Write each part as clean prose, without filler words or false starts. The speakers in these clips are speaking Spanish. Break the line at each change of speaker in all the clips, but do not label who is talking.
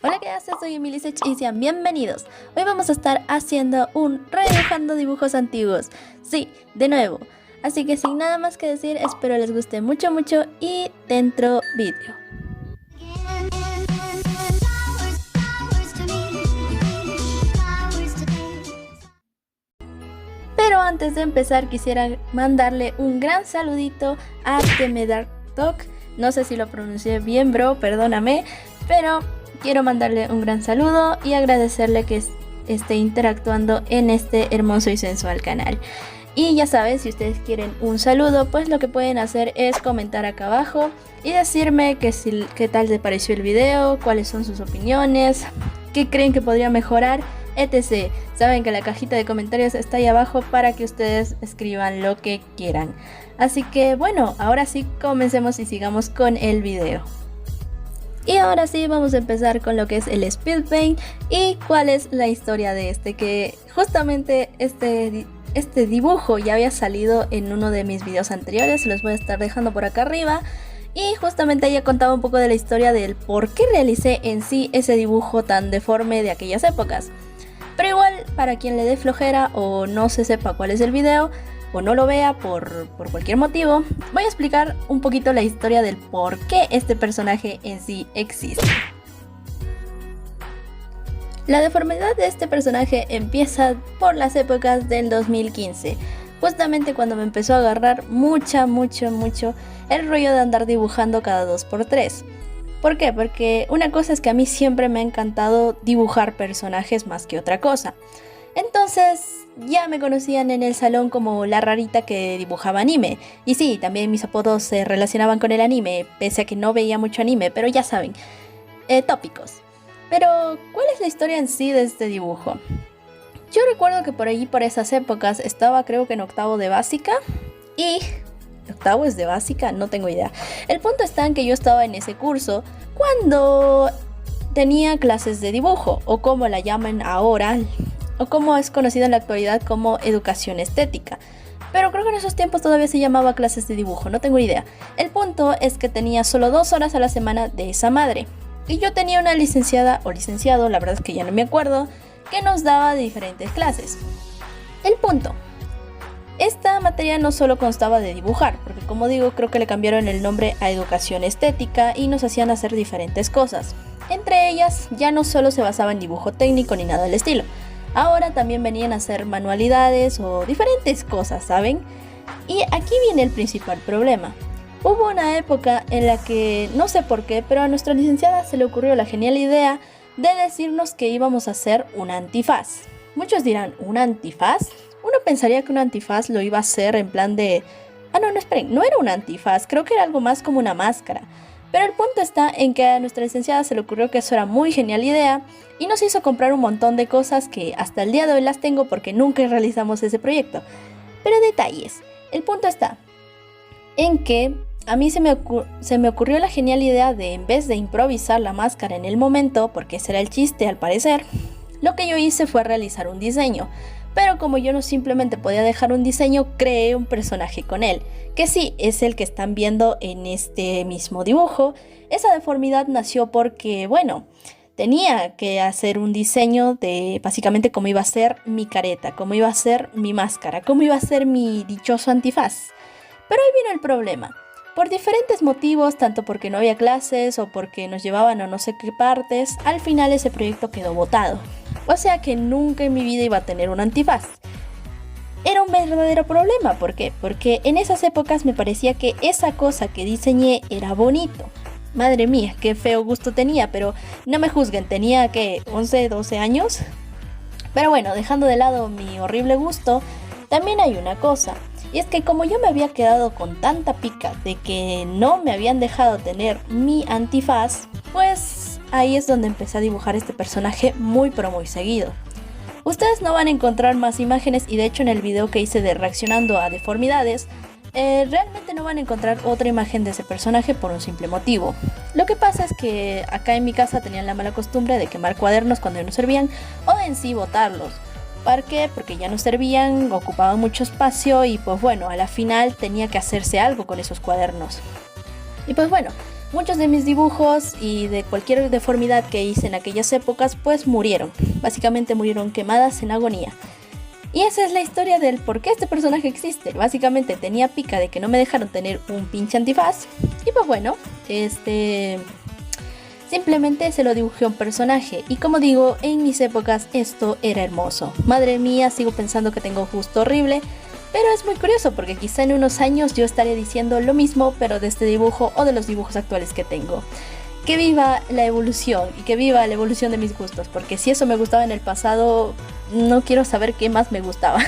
Hola, ¿qué haces? Soy Emily Sech y sean bienvenidos. Hoy vamos a estar haciendo un redibujando dibujos antiguos. Sí, de nuevo. Así que sin nada más que decir, espero les guste mucho y dentro vídeo. Pero antes de empezar quisiera mandarle un gran saludito a Temedartok. No sé si lo pronuncié bien, bro, perdóname, pero quiero mandarle un gran saludo y agradecerle que esté interactuando en este hermoso y sensual canal. Y ya saben, si ustedes quieren un saludo, pues lo que pueden hacer es comentar acá abajo y decirme qué tal les pareció el video, cuáles son sus opiniones, qué creen que podría mejorar, etc. Saben que la cajita de comentarios está ahí abajo para que ustedes escriban lo que quieran. Así que bueno, ahora sí comencemos y sigamos con el video. Y ahora sí vamos a empezar con lo que es el speed paint y cuál es la historia de este, que justamente este dibujo ya había salido en uno de mis videos anteriores, los voy a estar dejando por acá arriba. Y justamente ahí contaba un poco de la historia del por qué realicé en sí ese dibujo tan deforme de aquellas épocas. Pero igual, para quien le dé flojera o no se sepa cuál es el video, o no lo vea por cualquier motivo, voy a explicar un poquito la historia del por qué este personaje en sí existe. La deformidad de este personaje empieza por las épocas del 2015, justamente cuando me empezó a agarrar mucho el rollo de andar dibujando cada 2x3. ¿Por qué? Porque una cosa es que a mí siempre me ha encantado dibujar personajes más que otra cosa. Entonces ya me conocían en el salón como la rarita que dibujaba anime. Y sí, también mis apodos se relacionaban con el anime, pese a que no veía mucho anime, pero ya saben, tópicos. Pero, ¿cuál es la historia en sí de este dibujo? Yo recuerdo que por allí, por esas épocas, estaba creo que en octavo de básica y... ¿Octavo es de básica? No tengo idea. El punto está en que yo estaba en ese curso cuando tenía clases de dibujo, o como la llaman ahora, o como es conocida en la actualidad como educación estética. Pero creo que en esos tiempos todavía se llamaba clases de dibujo, no tengo idea. El punto es que tenía solo 2 horas a la semana de esa madre. Y yo tenía una licenciada o licenciado, la verdad es que ya no me acuerdo, que nos daba diferentes clases. El punto. Esta materia no solo constaba de dibujar, porque como digo, creo que le cambiaron el nombre a educación estética y nos hacían hacer diferentes cosas. Entre ellas, ya no solo se basaba en dibujo técnico ni nada del estilo. Ahora también venían a hacer manualidades o diferentes cosas, ¿saben? Y aquí viene el principal problema. Hubo una época en la que, no sé por qué, pero a nuestra licenciada se le ocurrió la genial idea de decirnos que íbamos a hacer un antifaz. Muchos dirán, ¿un antifaz? Uno pensaría que un antifaz lo iba a hacer en plan de... no, esperen, no era un antifaz, creo que era algo más como una máscara. Pero el punto está en que a nuestra licenciada se le ocurrió que eso era muy genial idea y nos hizo comprar un montón de cosas que hasta el día de hoy las tengo porque nunca realizamos ese proyecto. Pero detalles, el punto está en que a mí se me ocurrió la genial idea de, en vez de improvisar la máscara en el momento, porque ese era el chiste al parecer, lo que yo hice fue realizar un diseño. Pero como yo no simplemente podía dejar un diseño, creé un personaje con él, que sí, es el que están viendo en este mismo dibujo. Esa deformidad nació porque, bueno, tenía que hacer un diseño de básicamente cómo iba a ser mi careta, cómo iba a ser mi máscara, cómo iba a ser mi dichoso antifaz. Pero ahí vino el problema. Por diferentes motivos, tanto porque no había clases o porque nos llevaban a no sé qué partes, al final ese proyecto quedó botado. O sea que nunca en mi vida iba a tener un antifaz. Era un verdadero problema, ¿por qué? Porque en esas épocas me parecía que esa cosa que diseñé era bonito. Madre mía, qué feo gusto tenía, pero no me juzguen, tenía que 11, 12 años. Pero bueno, dejando de lado mi horrible gusto, también hay una cosa. Y es que como yo me había quedado con tanta pica de que no me habían dejado tener mi antifaz, pues ahí es donde empecé a dibujar este personaje muy seguido. Ustedes no van a encontrar más imágenes y de hecho en el video que hice de reaccionando a deformidades, realmente no van a encontrar otra imagen de ese personaje por un simple motivo. Lo que pasa es que acá en mi casa tenían la mala costumbre de quemar cuadernos cuando no servían o en sí botarlos. ¿Por qué? Porque ya no servían, ocupaban mucho espacio y pues bueno, a la final tenía que hacerse algo con esos cuadernos. Y pues bueno, muchos de mis dibujos y de cualquier deformidad que hice en aquellas épocas pues murieron. Básicamente murieron quemadas en agonía. Y esa es la historia del por qué este personaje existe. Básicamente tenía pica de que no me dejaron tener un pinche antifaz. Y pues bueno, simplemente se lo dibujé a un personaje. Y como digo, en mis épocas esto era hermoso. Madre mía, sigo pensando que tengo gusto horrible. Pero es muy curioso porque quizá en unos años yo estaré diciendo lo mismo, pero de este dibujo o de los dibujos actuales que tengo. Que viva la evolución y que viva la evolución de mis gustos, porque si eso me gustaba en el pasado, no quiero saber qué más me gustaba.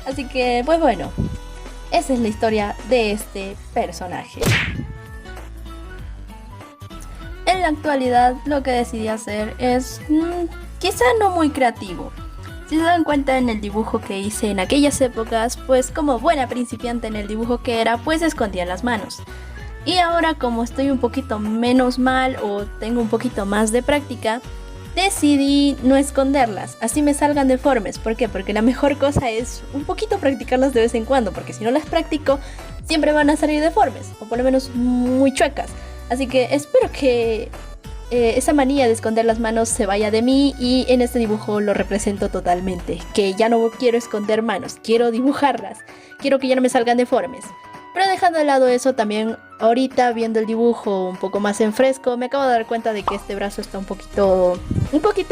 Así que, pues bueno, esa es la historia de este personaje. En la actualidad lo que decidí hacer es quizá no muy creativo. Si se dan cuenta en el dibujo que hice en aquellas épocas, pues como buena principiante en el dibujo que era, pues escondía las manos. Y ahora como estoy un poquito menos mal o tengo un poquito más de práctica, decidí no esconderlas, así me salgan deformes. ¿Por qué? Porque la mejor cosa es un poquito practicarlas de vez en cuando, porque si no las practico, siempre van a salir deformes, o por lo menos muy chuecas. Así que espero que esa manía de esconder las manos se vaya de mí y en este dibujo lo represento totalmente. Que ya no quiero esconder manos, quiero dibujarlas, quiero que ya no me salgan deformes. Pero dejando de lado eso, también ahorita viendo el dibujo un poco más en fresco, me acabo de dar cuenta de que este brazo está un poquito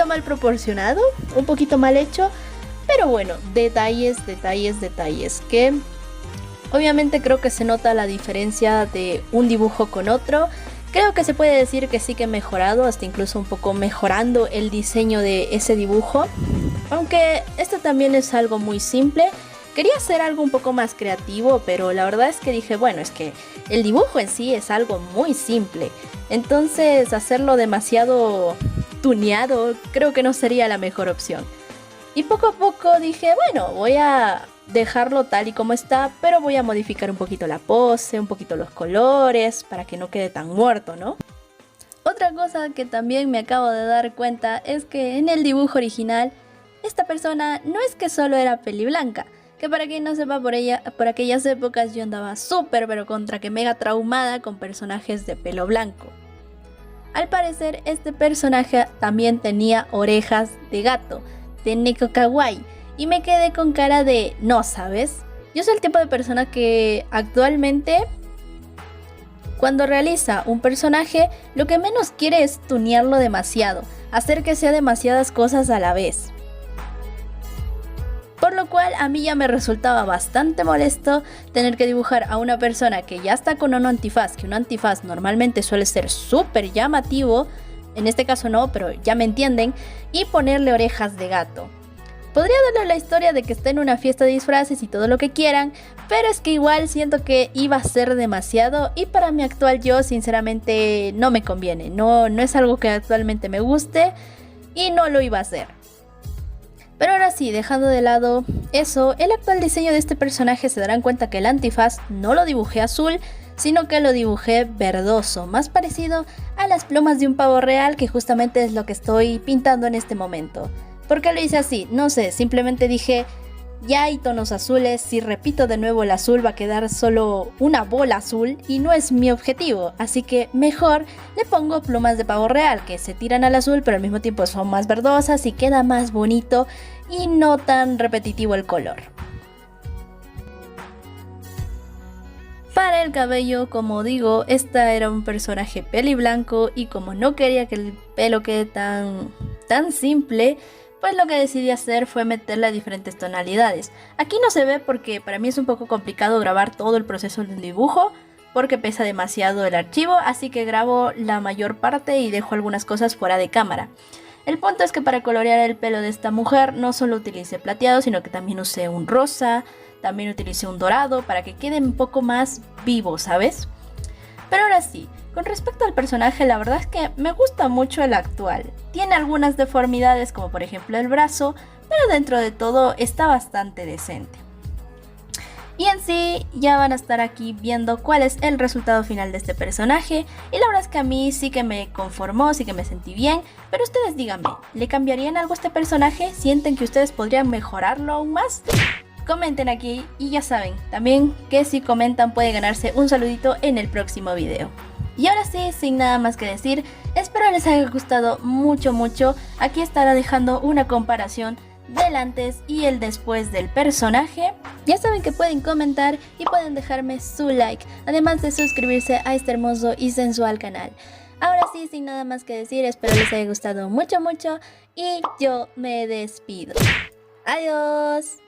mal proporcionado, un poquito mal hecho. Pero bueno, detalles, que obviamente creo que se nota la diferencia de un dibujo con otro. Creo que se puede decir que sí que he mejorado, hasta incluso un poco mejorando el diseño de ese dibujo. Aunque esto también es algo muy simple. Quería hacer algo un poco más creativo, pero la verdad es que dije, bueno, es que el dibujo en sí es algo muy simple. Entonces hacerlo demasiado tuneado creo que no sería la mejor opción. Y poco a poco dije, bueno, voy a dejarlo tal y como está, pero voy a modificar un poquito la pose, un poquito los colores, para que no quede tan muerto, ¿no? Otra cosa que también me acabo de dar cuenta es que en el dibujo original, esta persona no es que solo era peliblanca, que para quien no sepa, por aquellas épocas yo andaba súper pero contra que mega traumada con personajes de pelo blanco. Al parecer este personaje también tenía orejas de gato, de neko kawaii, y me quedé con cara de no, ¿sabes? Yo soy el tipo de persona que actualmente cuando realiza un personaje lo que menos quiere es tunearlo demasiado, hacer que sea demasiadas cosas a la vez. Por lo cual a mí ya me resultaba bastante molesto tener que dibujar a una persona que ya está con un antifaz, que un antifaz normalmente suele ser súper llamativo, en este caso no, pero ya me entienden, y ponerle orejas de gato. Podría darle la historia de que está en una fiesta de disfraces y todo lo que quieran, pero es que igual siento que iba a ser demasiado y para mi actual yo sinceramente no me conviene, no es algo que actualmente me guste y no lo iba a hacer. Pero ahora sí, dejando de lado eso, el actual diseño de este personaje se darán cuenta que el antifaz no lo dibujé azul, sino que lo dibujé verdoso, más parecido a las plumas de un pavo real, que justamente es lo que estoy pintando en este momento. ¿Por qué lo hice así? No sé, simplemente dije, ya hay tonos azules, si repito de nuevo el azul va a quedar solo una bola azul y no es mi objetivo, así que mejor le pongo plumas de pavo real que se tiran al azul pero al mismo tiempo son más verdosas y queda más bonito y no tan repetitivo el color. Para el cabello, como digo, esta era un personaje peliblanco y como no quería que el pelo quede tan simple, pues lo que decidí hacer fue meterle diferentes tonalidades. Aquí no se ve porque para mí es un poco complicado grabar todo el proceso del dibujo porque pesa demasiado el archivo, así que grabo la mayor parte y dejo algunas cosas fuera de cámara. El punto es que para colorear el pelo de esta mujer no solo utilicé plateado, sino que también usé un rosa, también utilicé un dorado para que quede un poco más vivo, ¿sabes? Pero ahora sí, con respecto al personaje, la verdad es que me gusta mucho el actual. Tiene algunas deformidades como por ejemplo el brazo, pero dentro de todo está bastante decente. Y en sí ya van a estar aquí viendo cuál es el resultado final de este personaje. Y la verdad es que a mí sí que me conformó, sí que me sentí bien. Pero ustedes díganme, ¿le cambiarían algo a este personaje? ¿Sienten que ustedes podrían mejorarlo aún más? Comenten aquí y ya saben, también que si comentan puede ganarse un saludito en el próximo video. Y ahora sí, sin nada más que decir, espero les haya gustado mucho. Aquí estará dejando una comparación del antes y el después del personaje. Ya saben que pueden comentar y pueden dejarme su like, además de suscribirse a este hermoso y sensual canal. Ahora sí, sin nada más que decir, espero les haya gustado mucho y yo me despido. Adiós.